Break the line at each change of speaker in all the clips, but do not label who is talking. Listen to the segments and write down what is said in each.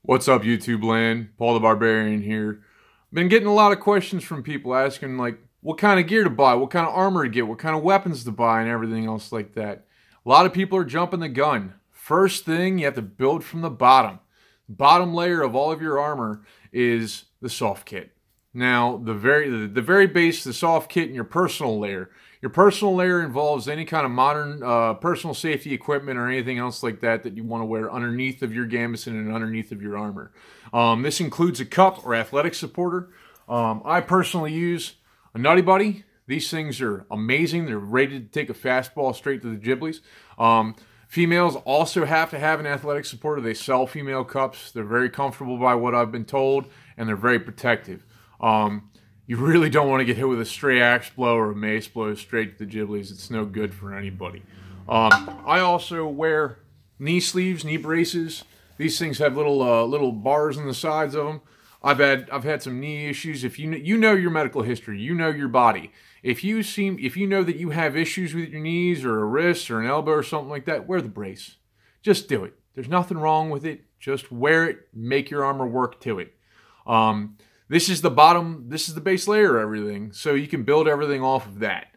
What's up, YouTube land? Paul the Barbarian here. Been getting a lot of questions from people asking, like, what kind of gear to buy, what kind of armor to get, what kind of weapons to buy, and everything else like that. A lot of people are jumping the gun. First thing, you have to build from the bottom. Bottom layer of all of your armor is the soft kit. Now, the very base, the soft kit, and your personal layer. Your personal layer involves any kind of modern personal safety equipment or anything else like that that you want to wear underneath of your gambeson and underneath of your armor. This includes a cup or athletic supporter. I personally use a Nutty Buddy. These things are amazing. They're rated to take a fastball straight to the giblies. Females also have to have an athletic supporter. They sell female cups. They're very comfortable by what I've been told, and they're very protective. You really don't want to get hit with a stray axe blow or a mace blow straight to the giblies. It's no good for anybody. I also wear knee sleeves, knee braces. These things have little bars on the sides of them. I've had some knee issues. If you know your medical history, you know your body. If you know that you have issues with your knees or a wrist or an elbow or something like that, wear the brace. Just do it. There's nothing wrong with it. Just wear it. Make your armor work to it. This is the bottom, this is the base layer of everything, so you can build everything off of that.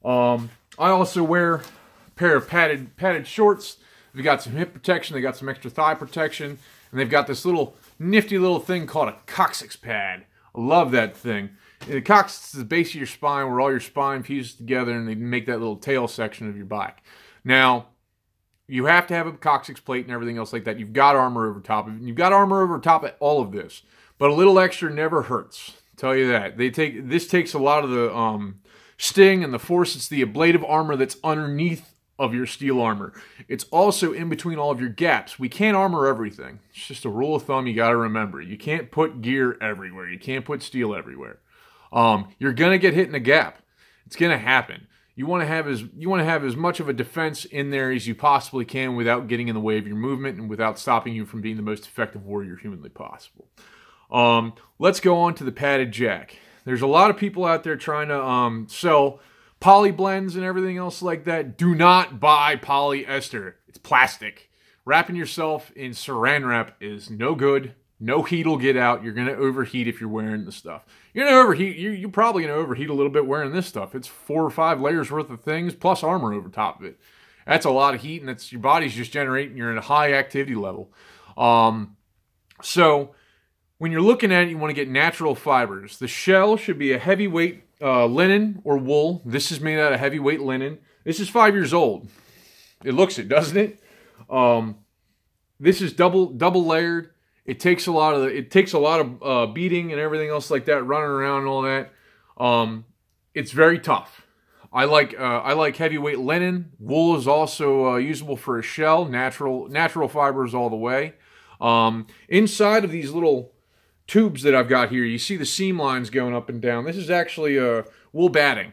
I also wear a pair of padded shorts. They've got some hip protection, they got some extra thigh protection, and they've got this little nifty little thing called a Coccyx Pad. I love that thing. The coccyx is the base of your spine where all your spine fuses together and they make that little tail section of your back. Now, you have to have a coccyx plate and everything else like that. You've got armor over top of it. You've got armor over top of all of this. But a little extra never hurts. I'll tell you that. This takes a lot of the sting and the force. It's the ablative armor that's underneath of your steel armor. It's also in between all of your gaps. We can't armor everything. It's just a rule of thumb you got to remember. You can't put gear everywhere. You can't put steel everywhere. You're gonna get hit in a gap. It's gonna happen. You want to have as much of a defense in there as you possibly can without getting in the way of your movement and without stopping you from being the most effective warrior humanly possible. Let's go on to the padded jack. There's a lot of people out there trying to sell poly blends and everything else like that. Do not buy polyester. It's plastic. Wrapping yourself in saran wrap is no good. No heat will get out. You're going to overheat if you're wearing the stuff. You're going to overheat. You're probably going to overheat a little bit wearing this stuff. It's 4 or 5 layers worth of things plus armor over top of it. That's a lot of heat, and that's your body's just generating. You're at a high activity level. So when you're looking at it, you want to get natural fibers. The shell should be a heavyweight linen or wool. This is made out of heavyweight linen. This is 5 years old. It looks it, doesn't it? This is double layered. It takes a lot of beating and everything else like that, running around and all that. It's very tough. I like heavyweight linen. Wool is also usable for a shell. Natural fibers all the way. Inside of these little tubes that I've got here, you see the seam lines going up and down. This is actually wool batting.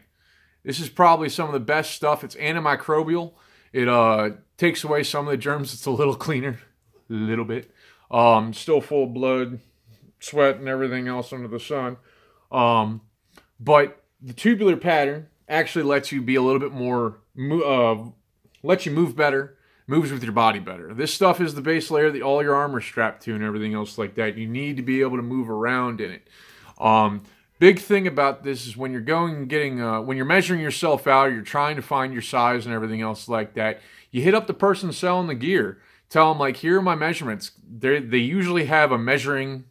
This is probably some of the best stuff. It's antimicrobial. It takes away some of the germs. It's a little cleaner, a little bit. Still full of blood, sweat, and everything else under the sun. But the tubular pattern actually lets you be a little bit more, lets you move better, moves with your body better. This stuff is the base layer that all your armor is strapped to and everything else like that. You need to be able to move around in it. Big thing about this is when you're when you're measuring yourself out, you're trying to find your size and everything else like that, you hit up the person selling the gear. Tell them, like, here are my measurements. They usually have a measuring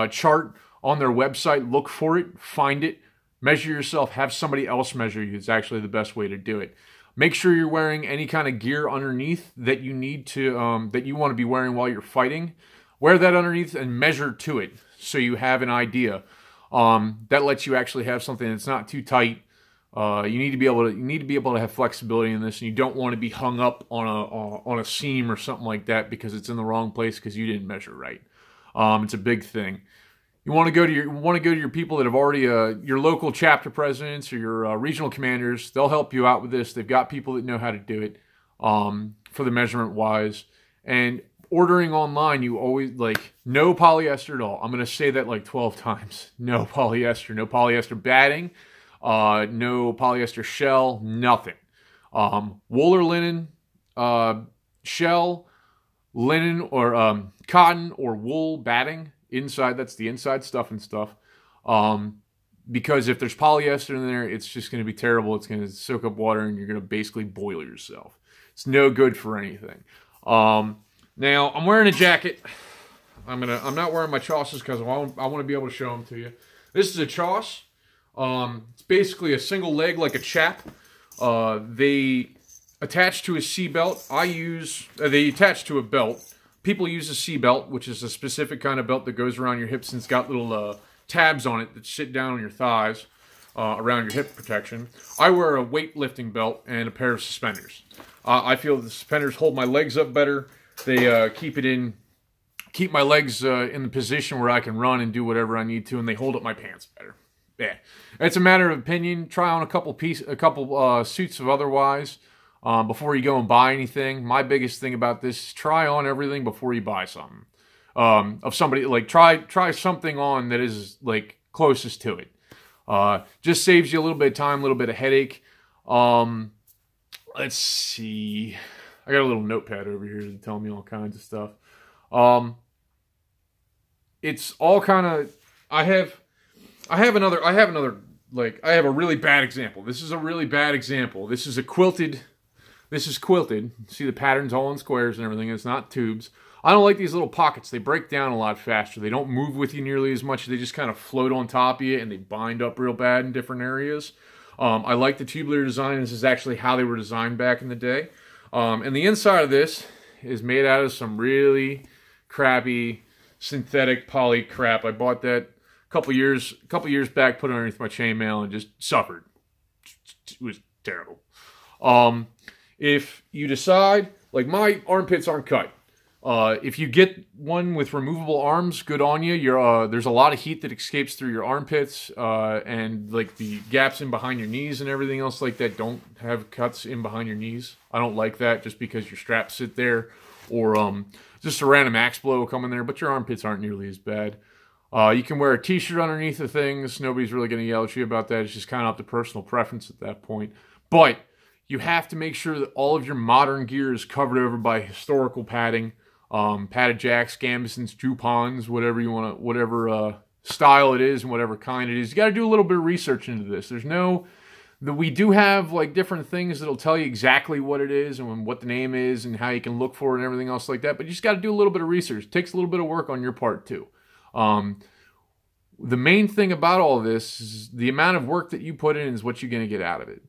chart on their website. Look for it, find it, measure yourself, have somebody else measure you. It's actually the best way to do it. Make sure you're wearing any kind of gear underneath that you need to, that you want to be wearing while you're fighting. Wear that underneath and measure to it so you have an idea. That lets you actually have something that's not too tight. You need to be able to have flexibility in this, and you don't want to be hung up on a seam or something like that because it's in the wrong place because you didn't measure right. It's a big thing. You want to go to your people that have already your local chapter presidents or your regional commanders. They'll help you out with this. They've got people that know how to do it for the measurement wise. And ordering online, you always no polyester at all. I'm going to say that like 12 times. No polyester. No polyester batting. No polyester shell, nothing. Wool or linen, shell, linen or cotton or wool batting inside. That's the inside stuff and stuff. Because if there's polyester in there, it's just going to be terrible. It's going to soak up water, and you're going to basically boil yourself. It's no good for anything. Now I'm wearing a jacket. I'm not wearing my chausses because I want to be able to show them to you. This is a chauss. It's basically a single leg like a chap. They attach to a seatbelt. They attach to a belt. People use a seatbelt, which is a specific kind of belt that goes around your hips and it's got little tabs on it that sit down on your thighs around your hip protection. I wear a weightlifting belt and a pair of suspenders. I feel the suspenders hold my legs up better. They keep my legs in the position where I can run and do whatever I need to, and they hold up my pants better. Yeah, it's a matter of opinion. Try on a couple suits of otherwise before you go and buy anything. My biggest thing about this is try on everything before you buy something. Of somebody, like, try something on that is like closest to it. Just saves you a little bit of time, a little bit of headache. Let's see. I got a little notepad over here to tell me all kinds of stuff. It's all kind of, I have a really bad example. This is a really bad example. This is quilted. See the patterns all in squares and everything. It's not tubes. I don't like these little pockets. They break down a lot faster. They don't move with you nearly as much. They just kind of float on top of you, and they bind up real bad in different areas. I like the tubular design. This is actually how they were designed back in the day. And the inside of this is made out of some really crappy synthetic poly crap. I bought that a couple years back, put it underneath my chainmail, and just suffered. It was terrible. If you decide, like, my armpits aren't cut. If you get one with removable arms, good on you. There's a lot of heat that escapes through your armpits, and like the gaps in behind your knees and everything else like that don't have cuts in behind your knees. I don't like that just because your straps sit there, or just a random axe blow will come in there, but your armpits aren't nearly as bad. You can wear a t-shirt underneath the things. Nobody's really going to yell at you about that. It's just kind of up to personal preference at that point. But you have to make sure that all of your modern gear is covered over by historical padding. Padded jacks, gambesons, jupons, whatever you want to, whatever style it is and whatever kind it is. You got to do a little bit of research into this. We do have like different things that'll tell you exactly what it is and what the name is and how you can look for it and everything else like that. But you just got to do a little bit of research. It takes a little bit of work on your part too. The main thing about all of this is the amount of work that you put in is what you're going to get out of it.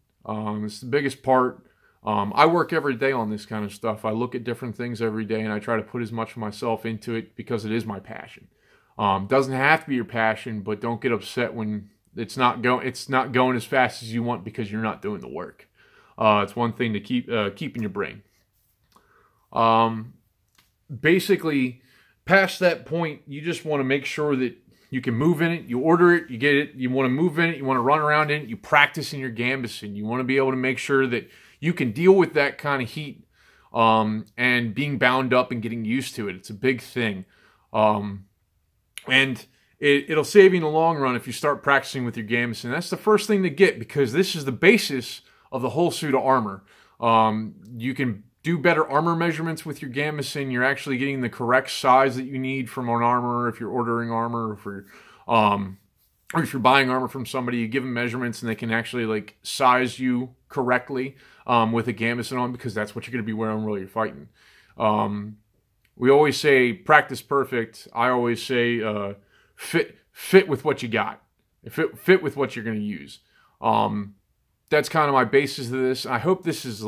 It's the biggest part. I work every day on this kind of stuff. I look at different things every day, and I try to put as much of myself into it because it is my passion. Doesn't have to be your passion, but don't get upset when it's not going as fast as you want because you're not doing the work. It's one thing to keep in your brain. Basically, past that point, you just want to make sure that you can move in it, you order it, you get it, you want to move in it, you want to run around in it, you practice in your gambeson. You want to be able to make sure that you can deal with that kind of heat and being bound up and getting used to it. It's a big thing. And it'll save you in the long run if you start practicing with your gambeson. That's the first thing to get because this is the basis of the whole suit of armor. You can do better armor measurements with your gambeson. You're actually getting the correct size that you need from an armor if you're ordering armor, or if you're buying armor from somebody, you give them measurements and they can actually like size you correctly with a gambeson on because that's what you're going to be wearing while you're fighting. We always say practice perfect. I always say fit with what you got. Fit with what you're going to use. That's kind of my basis of this. I hope this is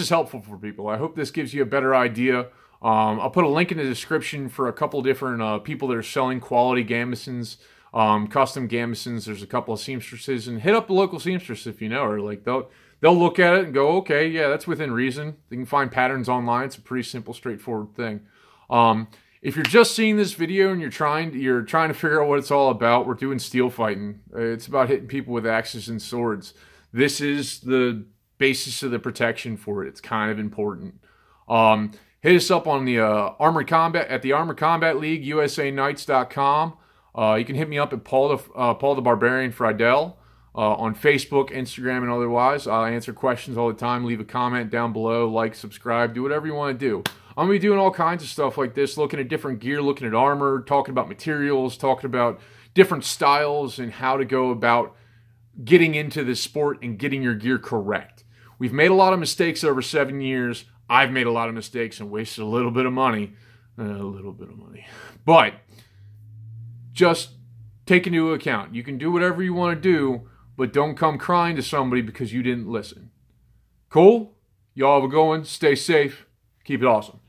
helpful for people. I hope this gives you a better idea. I'll put a link in the description for a couple different people that are selling quality gambesons, custom gambesons. There's a couple of seamstresses, and hit up the local seamstress if you know her. Like they'll look at it and go, okay, yeah, that's within reason. They can find patterns online. It's a pretty simple, straightforward thing. If you're just seeing this video and you're trying to figure out what it's all about, we're doing steel fighting. It's about hitting people with axes and swords. This is the basis of the protection for it. It's kind of important. Hit us up on the Armored Combat League, USAKnights.com. You can hit me up at Paul the Barbarian Friedel on Facebook, Instagram, and otherwise. I answer questions all the time. Leave a comment down below, like, subscribe, do whatever you want to do. I'm going to be doing all kinds of stuff like this, looking at different gear, looking at armor, talking about materials, talking about different styles and how to go about getting into this sport and getting your gear correct. We've made a lot of mistakes over 7 years. I've made a lot of mistakes and wasted a little bit of money. But just take into account. You can do whatever you want to do, but don't come crying to somebody because you didn't listen. Cool? Y'all have a good one. Stay safe. Keep it awesome.